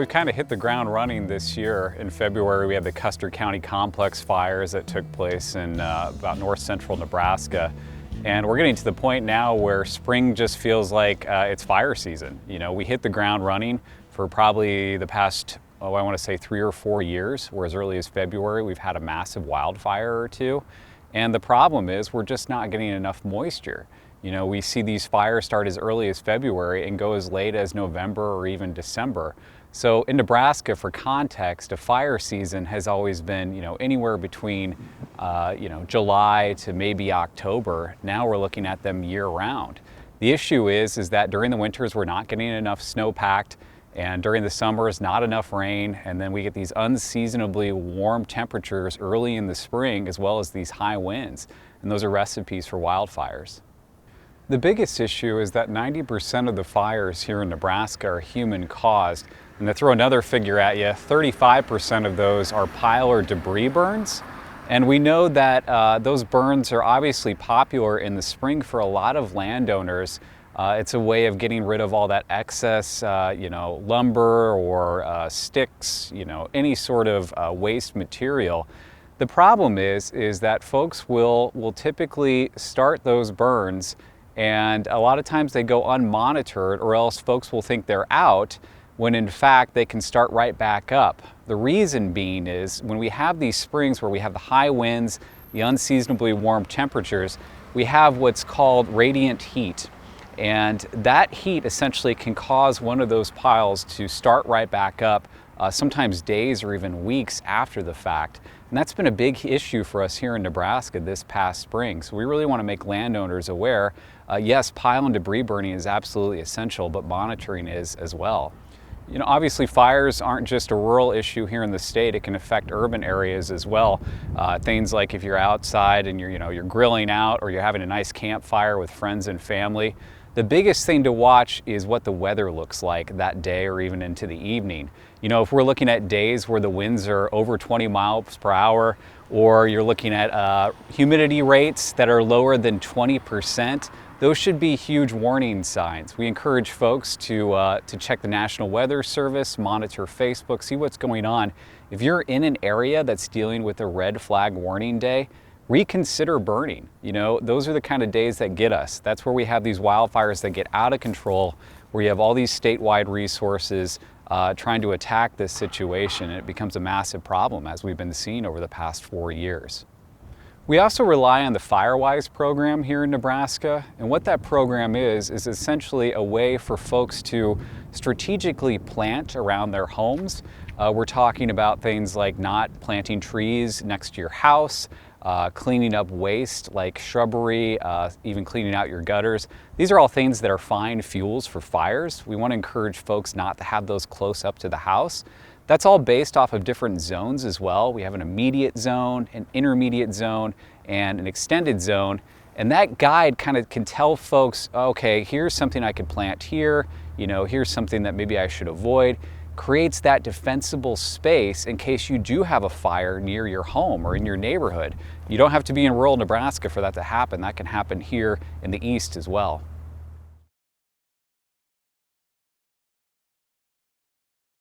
we've kind of hit the ground running this year. In February, we had the Custer County Complex fires that took place in about north central Nebraska. And we're getting to the point now where spring just feels like it's fire season. You know, we hit the ground running for probably the past, I want to say 3 or 4 years, where as early as February, we've had a massive wildfire or two. And the problem is we're just not getting enough moisture. You know, we see these fires start as early as February and go as late as November or even December. So in Nebraska, for context, a fire season has always been, you know, anywhere between, July to maybe October. Now we're looking at them year round. The issue is that during the winters, we're not getting enough snowpack, and during the summers, not enough rain, and then we get these unseasonably warm temperatures early in the spring, as well as these high winds, and those are recipes for wildfires. The biggest issue is that 90% of the fires here in Nebraska are human caused. And to throw another figure at you, 35% of those are pile or debris burns. And we know that those burns are obviously popular in the spring for a lot of landowners. It's a way of getting rid of all that excess, lumber or sticks, any sort of waste material. The problem is that folks will typically start those burns, and a lot of times they go unmonitored, or else folks will think they're out when in fact they can start right back up. The reason being is when we have these springs where we have the high winds, the unseasonably warm temperatures, we have what's called radiant heat. And that heat essentially can cause one of those piles to start right back up, sometimes days or even weeks after the fact. And that's been a big issue for us here in Nebraska this past spring. So we really want to make landowners aware, yes, pile and debris burning is absolutely essential, but monitoring is as well. You know, obviously fires aren't just a rural issue here in the state, it can affect urban areas as well. Things like if you're outside and you're grilling out, or you're having a nice campfire with friends and family. The biggest thing to watch is what the weather looks like that day or even into the evening. You know, if we're looking at days where the winds are over 20 miles per hour, or you're looking at humidity rates that are lower than 20%, those should be huge warning signs. We encourage folks to check the National Weather Service, monitor Facebook, see what's going on. If you're in an area that's dealing with a red flag warning day, reconsider burning. You know, those are the kind of days that get us. That's where we have these wildfires that get out of control, where you have all these statewide resources trying to attack this situation, and it becomes a massive problem, as we've been seeing over the past 4 years. We also rely on the Firewise program here in Nebraska, and what that program is essentially a way for folks to strategically plant around their homes. We're talking about things like not planting trees next to your house, cleaning up waste like shrubbery, even cleaning out your gutters. These are all things that are fine fuels for fires. We want to encourage folks not to have those close up to the house. That's all based off of different zones as well. We have an immediate zone, an intermediate zone, and an extended zone. And that guide kind of can tell folks, okay, here's something I could plant here, here's something that maybe I should avoid. Creates that defensible space in case you do have a fire near your home or in your neighborhood. You don't have to be in rural Nebraska for that to happen. That can happen here in the east as well.